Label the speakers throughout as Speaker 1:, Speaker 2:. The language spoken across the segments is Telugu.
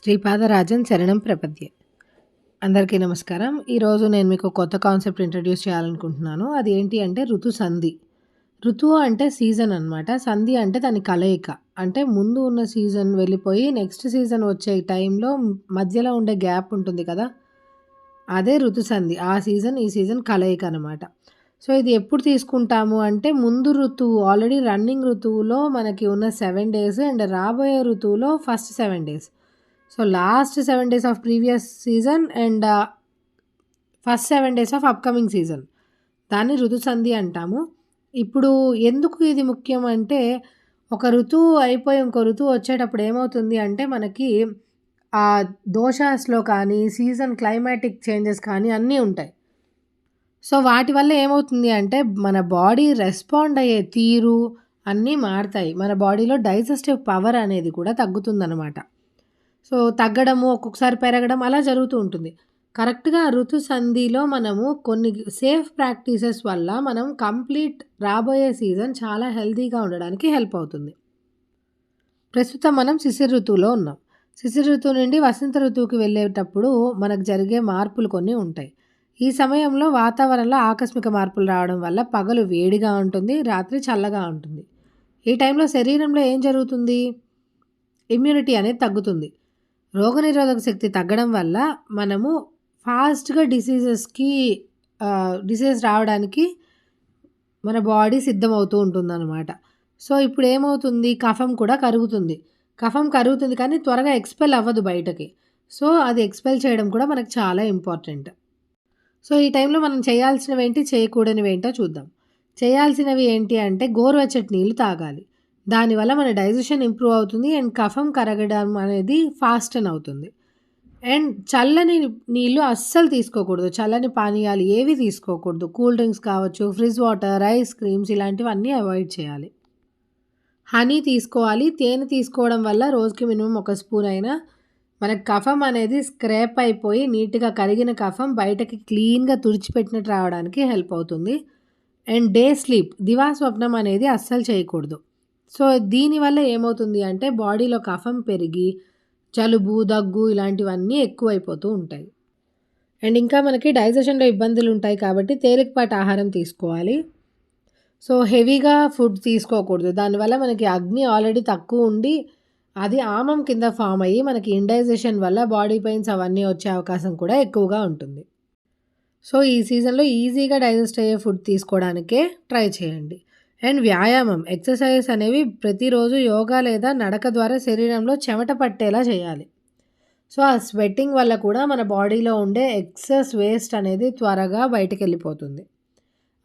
Speaker 1: శ్రీపాదరాజన్ శరణం ప్రపద్యే. అందరికీ నమస్కారం. ఈరోజు నేను మీకు కొత్త కాన్సెప్ట్ ఇంట్రడ్యూస్ చేయాలనుకుంటున్నాను. అది ఏంటి అంటే ఋతు సంధి. ఋతువు అంటే సీజన్ అనమాట. సంధి అంటే దాని కలయిక. అంటే ముందు ఉన్న సీజన్ వెళ్ళిపోయి నెక్స్ట్ సీజన్ వచ్చే టైంలో మధ్యలో ఉండే గ్యాప్ ఉంటుంది కదా! అదే ఋతు సంధి. ఆ సీజన్, ఈ సీజన్ కలయిక అనమాట. సో, ఇది ఎప్పుడు తీసుకుంటాము అంటే ముందు ఋతువు ఆల్రెడీ రన్నింగ్ ఋతువులో మనకి ఉన్న 7 డేస్ అండ్ రాబోయే ఋతువులో first 7 days. So, last 7 days of previous season and first 7 days of upcoming season. దాన్ని ఋతు సంధి అంటాము. ఇప్పుడు ఎందుకు ఇది ముఖ్యం అంటే, ఒక ఋతువు అయిపోయి ఇంకో ఋతువు వచ్చేటప్పుడు ఏమవుతుంది అంటే మనకి దోషాస్‌లో కానీ, సీజన్ క్లైమాటిక్ చేంజెస్ కానీ అన్నీ ఉంటాయి. సో, వాటి వల్ల ఏమవుతుంది అంటే మన బాడీ రెస్పాండ్ అయ్యే తీరు అన్నీ మారతాయి. మన బాడీలో డైజెస్టివ్ పవర్ అనేది కూడా తగ్గుతుందనమాట. సో, తగ్గడము, ఒక్కొక్కసారి పెరగడం అలా జరుగుతూ ఉంటుంది. కరెక్ట్‌గా ఋతు సంధిలో మనము కొన్ని సేఫ్ ప్రాక్టీసెస్ వల్ల మనం కంప్లీట్ రాబోయే సీజన్ చాలా హెల్తీగా ఉండడానికి హెల్ప్ అవుతుంది. ప్రస్తుతం మనం శిశిర ఋతువులో ఉన్నాం. శిశిర ఋతువు నుండి వసంత ఋతువుకి వెళ్ళేటప్పుడు మనకు జరిగే మార్పులు కొన్ని ఉంటాయి. ఈ సమయంలో వాతావరణంలో ఆకస్మిక మార్పులు రావడం వల్ల పగలు వేడిగా ఉంటుంది, రాత్రి చల్లగా ఉంటుంది. ఈ టైంలో శరీరంలో ఏం జరుగుతుంది? ఇమ్యూనిటీ అనేది తగ్గుతుంది. రోగనిరోధక శక్తి తగ్గడం వల్ల మనము ఫాస్ట్‌గా డిసీజ్ రావడానికి మన బాడీ సిద్ధమవుతూ ఉంటుందన్నమాట. సో, ఇప్పుడేమవుతుంది? కఫం కూడా కరుగుతుంది. కఫం కరుగుతుంది కానీ త్వరగా ఎక్స్‌పెల్ అవ్వదు బయటకి. సో, అది ఎక్స్‌పెల్ చేయడం కూడా మనకు చాలా ఇంపార్టెంట్. సో, ఈ టైంలో మనం చేయాల్సినవేంటి, చేయకూడనివేంటో చూద్దాం. చేయాల్సినవి ఏంటి అంటే గోరువెచ్చటి నీళ్లు తాగాలి. దానివల్ల మన డైజెషన్ ఇంప్రూవ్ అవుతుంది అండ్ కఫం కరగడం అనేది ఫాస్టెన్ అవుతుంది. అండ్ చల్లని నీళ్ళు అస్సలు తీసుకోకూడదు. చల్లని పానీయాలు ఏవి తీసుకోకూడదు. కూల్ డ్రింక్స్ కావచ్చు, ఫ్రిజ్ వాటర్, ఐస్ క్రీమ్స్ ఇలాంటివన్నీ అవాయిడ్ చేయాలి. హనీ తీసుకోవాలి. తేనె తీసుకోవడం వల్ల రోజుకి మినిమం 1 స్పూన్ అయినా మనకు కఫం అనేది స్క్రాప్ అయిపోయి నీట్‌గా కరిగిన కఫం బయటకి క్లీన్‌గా తుడిచిపెట్టినట్టు రావడానికి హెల్ప్ అవుతుంది. అండ్ డే స్లీప్ దివాస్వప్నం అనేది అస్సలు చేయకూడదు. సో, దీనివల్ల ఏమవుతుంది అంటే బాడీలో కఫం పెరిగి జలుబు, దగ్గు ఇలాంటివన్నీ ఎక్కువైపోతూ ఉంటాయి. అండ్ ఇంకా మనకి డైజెషన్‌లో ఇబ్బందులు ఉంటాయి కాబట్టి తేలికపాటి ఆహారం తీసుకోవాలి. సో, హెవీగా ఫుడ్ తీసుకోకూడదు. దానివల్ల మనకి అగ్ని ఆల్రెడీ తక్కువ ఉండి అది ఆమం కింద ఫామ్ అయ్యి మనకి ఇండైజెషన్ వల్ల బాడీ పెయిన్స్ అవన్నీ వచ్చే అవకాశం కూడా ఎక్కువగా ఉంటుంది. సో, ఈ సీజన్‌లో ఈజీగా డైజెస్ట్ అయ్యే ఫుడ్ తీసుకోవడానికే ట్రై చేయండి. అండ్ వ్యాయామం, ఎక్సర్సైజెస్ అనేవి ప్రతిరోజు యోగా లేదా నడక ద్వారా శరీరంలో చెమట పట్టేలా చేయాలి. సో, ఆ స్వెట్టింగ్ వల్ల కూడా మన బాడీలో ఉండే ఎక్సెస్ వేస్ట్ అనేది త్వరగా బయటికెళ్ళిపోతుంది.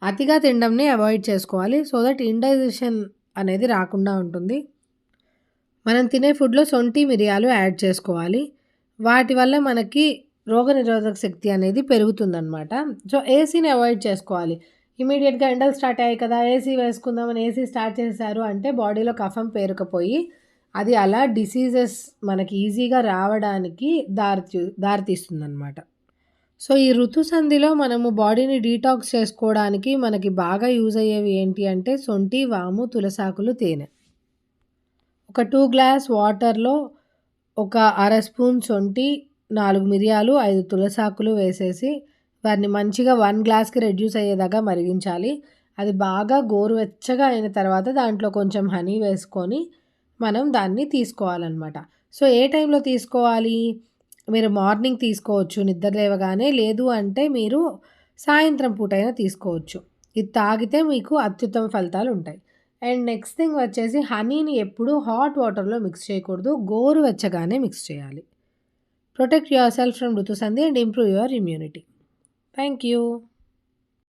Speaker 1: అతిగా తినడంని అవాయిడ్ చేసుకోవాలి. సో దట్ ఇండైజెషన్ అనేది రాకుండా ఉంటుంది. మనం తినే ఫుడ్‌లో సొంఠి, మిరియాలు యాడ్ చేసుకోవాలి. వాటి వల్ల మనకి రోగనిరోధక శక్తి అనేది పెరుగుతుందనమాట. సో, ఏసీని అవాయిడ్ చేసుకోవాలి. ఇమ్మీడియేట్‌గా ఎండలు స్టార్ట్ అయ్యాయి కదా! ఏసీ వేసుకుందామని ఏసీ స్టార్ట్ చేశారు అంటే బాడీలో కఫం పేరుకుపోయి అది అలా డిసీజెస్ మనకి ఈజీగా రావడానికి దారితీస్తుందనమాట. సో, ఈ ఋతు సంధిలో మనము బాడీని డీటాక్స్ చేసుకోవడానికి మనకి బాగా యూజ్ అయ్యేవి ఏంటి అంటే సొంఠి, వాము, తులసాకులు, తేనె. ఒక 2 గ్లాస్ వాటర్‌లో ఒక అర స్పూన్ సొంఠి, 4 మిరియాలు, 5 తులసాకులు వేసేసి వాటిని మంచిగా 1 గ్లాస్‌కి రెడ్యూస్ అయ్యేదాకా మరిగించాలి. అది బాగా గోరువెచ్చగా అయిన తర్వాత దాంట్లో కొంచెం హనీ వేసుకొని మనం దాన్ని తీసుకోవాలనమాట. సో, ఏ టైంలో తీసుకోవాలి? మీరు మార్నింగ్ తీసుకోవచ్చు నిద్ర లేవగానే. లేదు అంటే మీరు సాయంత్రం పూటైనా తీసుకోవచ్చు. ఇది తాగితే మీకు అత్యుత్తమ ఫలితాలుంటాయి. అండ్ నెక్స్ట్ థింగ్ వచ్చేసి హనీని ఎప్పుడూ హాట్ వాటర్‌లో మిక్స్ చేయకూడదు. గోరువెచ్చగానే మిక్స్ చేయాలి. ప్రొటెక్ట్ యువర్ సెల్ఫ్ ఫ్రమ్ ఋతు సంధి and improve your immunity. Thank you.